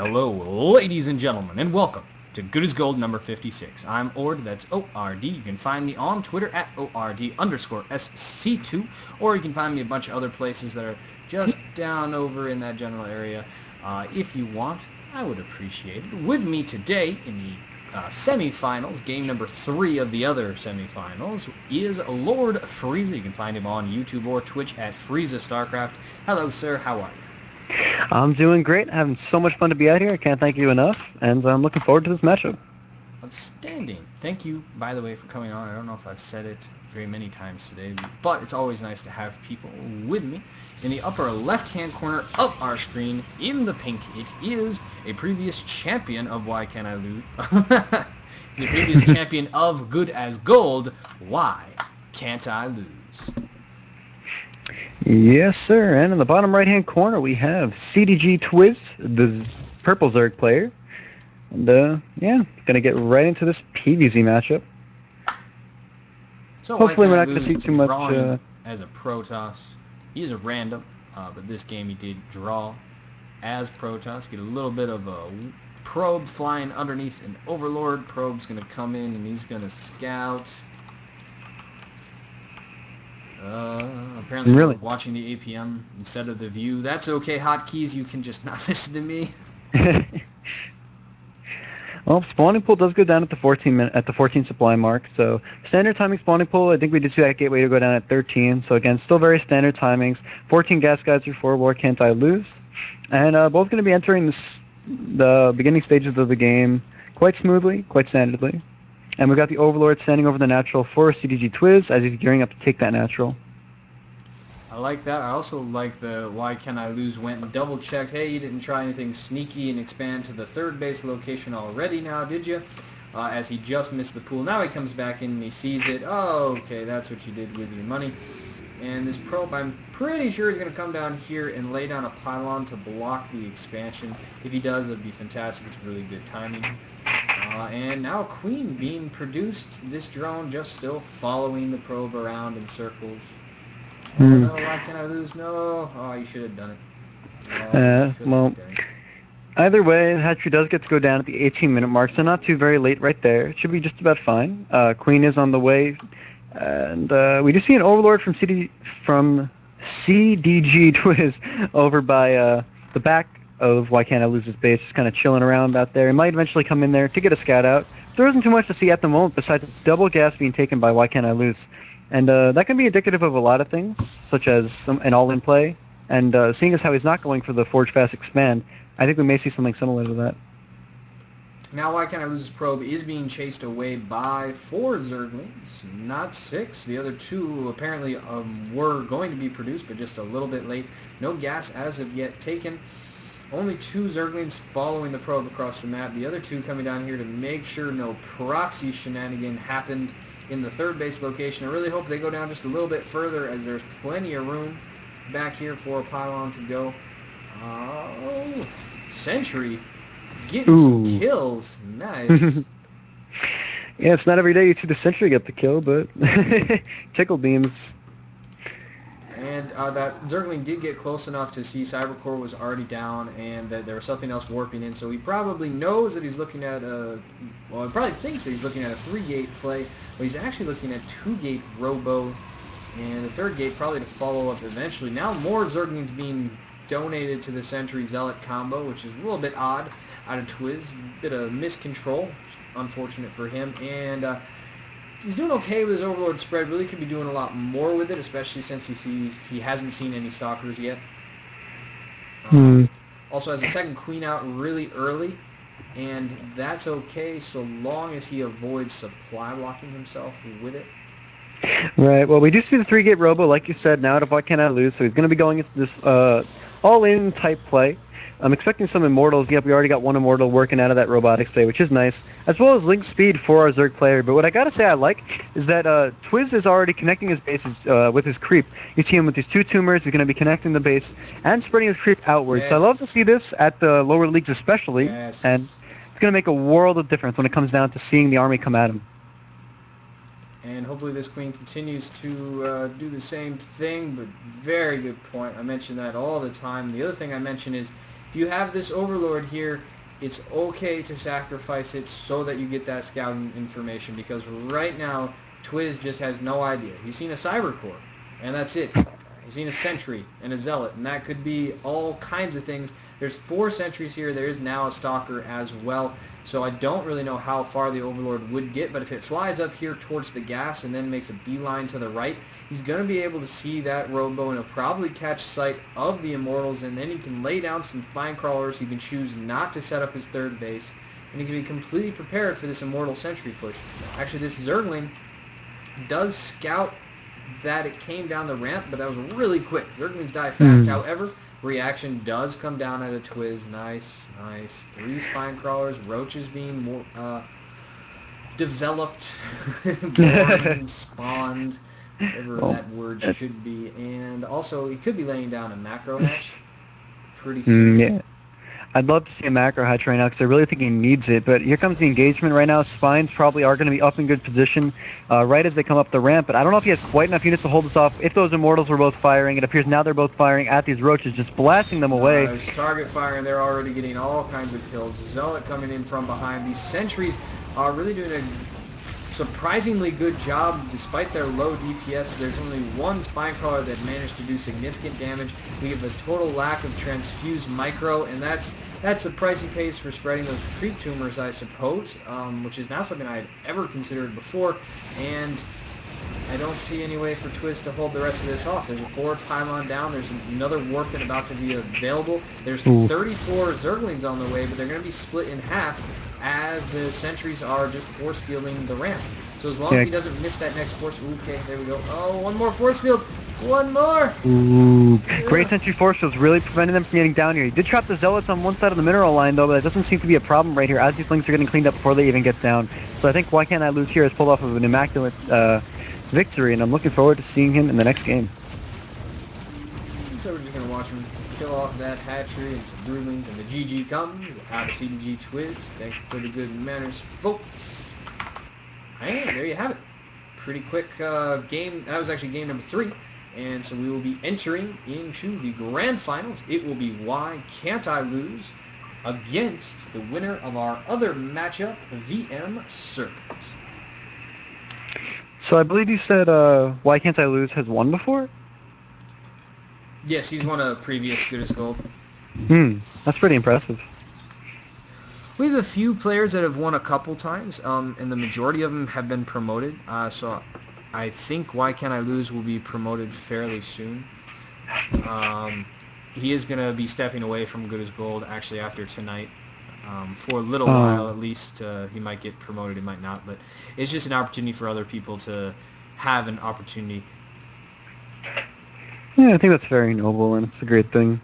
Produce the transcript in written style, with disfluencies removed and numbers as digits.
Hello, ladies and gentlemen, and welcome to Good as Gold number 56. I'm OrD, that's O-R-D. You can find me on Twitter at ORD_SC2, or you can find me a bunch of other places that are just down over in that general area. If you want, I would appreciate it. With me today in the semifinals, game number 3 of the other semifinals, is LordFreiza. You can find him on YouTube or Twitch at Frieza Starcraft. Hello, sir. How are you? I'm doing great. Having so much fun to be out here. I can't thank you enough, and I'm looking forward to this matchup. Outstanding. Thank you, by the way, for coming on. I don't know if I've said it very many times today, but it's always nice to have people with me. In the upper left-hand corner of our screen, in the pink, it is a previous champion of Why Can't I Lose? The previous champion of Good as Gold. Why Can't I Lose? Yes, sir. And in the bottom right-hand corner, we have CDG Twiz, the purple Zerg player. And, yeah, gonna get right into this PvZ matchup. So hopefully we're not going to see too much... as a Protoss. He is a random, but this game he did draw as Protoss. Get a little bit of a probe flying underneath an Overlord. Probe's going to come in and he's going to scout. Apparently Really? we're watching the APM instead of the view. That's okay, hotkeys. You can just not listen to me. Well, spawning pool does go down at the 14 supply mark. So standard timing spawning pool. I think we did see that gateway to go down at 13. So again, still very standard timings. 14 gas geyser for War Can't I Lose, and both going to be entering the beginning stages of the game quite smoothly, quite standardly. And we've got the Overlord standing over the natural for CDG Twiz as he's gearing up to take that natural. I like that. I also like the Why Can't I Lose went and double-checked. Hey, you didn't try anything sneaky and expand to the third base location already now, did you? As he just missed the pool. Now he comes back in and he sees it. Oh, okay, that's what you did with your money. And this probe, I'm pretty sure he's going to come down here and lay down a pylon to block the expansion. If he does, it'd be fantastic. It's really good timing. And now Queen being produced. This drone just still following the probe around in circles. Oh no, why can't I lose? No. Oh, you should have done it. Well, either way, the hatchery does get to go down at the 18-minute mark, so not too very late right there. It should be just about fine. Queen is on the way, and we do see an Overlord from CDG Twiz over by the back of Why Can't I Lose His base, just kind of chilling around out there. He might eventually come in there to get a scout out. There isn't too much to see at the moment besides double gas being taken by Why Can't I Lose. And that can be indicative of a lot of things, such as an all-in play. And seeing as how he's not going for the Forge Fast Expand, I think we may see something similar to that. Now Why Can't I Lose His probe is being chased away by 4 Zerglings, not 6. The other 2 apparently were going to be produced, but just a little bit late. No gas as of yet taken. Only 2 Zerglings following the probe across the map. The other 2 coming down here to make sure no proxy shenanigan happened in the third base location. I really hope they go down just a little bit further, as there's plenty of room back here for a pylon to go. Oh, Sentry getting some kills. Nice. Yeah, it's not every day you see the Sentry get the kill, but tickle beams. And that Zergling did get close enough to see Cybercore was already down and that there was something else warping in. So he probably knows that he's looking at well, he probably thinks that he's looking at a 3-gate play, but he's actually looking at 2-gate Robo and the 3rd gate probably to follow up eventually. Now more Zerglings being donated to the Sentry Zealot combo, which is a little bit odd out of Twiz. Bit of miscontrol, unfortunate for him. And he's doing okay with his Overlord spread. Really could be doing a lot more with it, especially since he hasn't seen any Stalkers yet. Also has the second Queen out really early, and that's okay so long as he avoids supply blocking himself with it. Right. Well, we do see the 3-gate Robo, like you said, now out of Why Can't I Lose, so he's going to be going into this all-in type play. I'm expecting some Immortals. Yep, we already got one Immortal working out of that Robotics play, which is nice, as well as Link Speed for our Zerg player. But what I gotta say I like is that Twiz is already connecting his bases with his creep. You see him with these 2 tumors. He's going to be connecting the base and spreading his creep outwards. Yes. So I love to see this at the lower leagues especially, Yes. and it's going to make a world of difference when it comes down to seeing the army come at him. And hopefully this Queen continues to do the same thing, but very good point. I mention that all the time. The other thing I mention is if you have this Overlord here, it's okay to sacrifice it so that you get that scouting information, because right now Twiz just has no idea. He's seen a Cyber Core, and that's it. He's seen a Sentry and a Zealot, and that could be all kinds of things. There's 4 Sentries here. There is now a Stalker as well. So I don't really know how far the Overlord would get, but if it flies up here towards the gas and then makes a beeline to the right, he's going to be able to see that Robo, and he'll probably catch sight of the Immortals, and then he can lay down some Spine Crawlers. He can choose not to set up his third base, and he can be completely prepared for this Immortal Sentry push. Actually, this Zergling does scout that it came down the ramp, but that was really quick. Zerglings die fast. However, reaction does come down at a Twiz. Nice, nice. 3 Spine Crawlers. Roaches being more developed, born, spawned, whatever Well, that word should be. And also, he could be laying down a macro hatch pretty soon. yeah. I'd love to see a macro hatch right now because I really think he needs it. But here comes the engagement right now. Spines probably are going to be up in good position right as they come up the ramp. But I don't know if he has quite enough units to hold this off. If those Immortals were both firing, it appears now they're both firing at these Roaches, just blasting them away. Nice target fire, and they're already getting all kinds of kills. Zealot coming in from behind. These Sentries are really doing a surprisingly good job despite their low DPS. There's only 1 Spine Crawler that managed to do significant damage. We have a total lack of transfused micro, and that's the price he pays for spreading those creep tumors, I suppose, which is not something I had ever considered before. And I don't see any way for Twiz to hold the rest of this off. There's a forward pylon down. There's another Warpin about to be available. There's 34 Zerglings on the way, but they're going to be split in half as the Sentries are just force fielding the ramp. So as long as he doesn't miss that next force... Okay, there we go. Oh, 1 more force field. 1 more. Ooh. Great Sentry force fields really preventing them from getting down here. He did trap the Zealots on one side of the mineral line, though, but that doesn't seem to be a problem right here as these Lings are getting cleaned up before they even get down. So I think Why Can't I Lose here has pulled off of an immaculate victory, and I'm looking forward to seeing him in the next game. So we're just going to watch him kill off that hatchery and some broodlings, and the GG comes out of CDG Twiz. Thank you for the good manners, folks. And there you have it. Pretty quick game. That was actually game number 3. And so we will be entering into the grand finals. It will be Why Can't I Lose against the winner of our other matchup, VM Serpent. So I believe you said Why Can't I Lose has won before? Yes, he's won a previous Good as Gold. That's pretty impressive. We have a few players that have won a couple times, and the majority of them have been promoted. So I think Why Can't I Lose will be promoted fairly soon. He is going to be stepping away from Good as Gold actually after tonight. For a little while at least. He might get promoted, he might not, but it's just an opportunity for other people to have an opportunity. Yeah, I think that's very noble, and it's a great thing.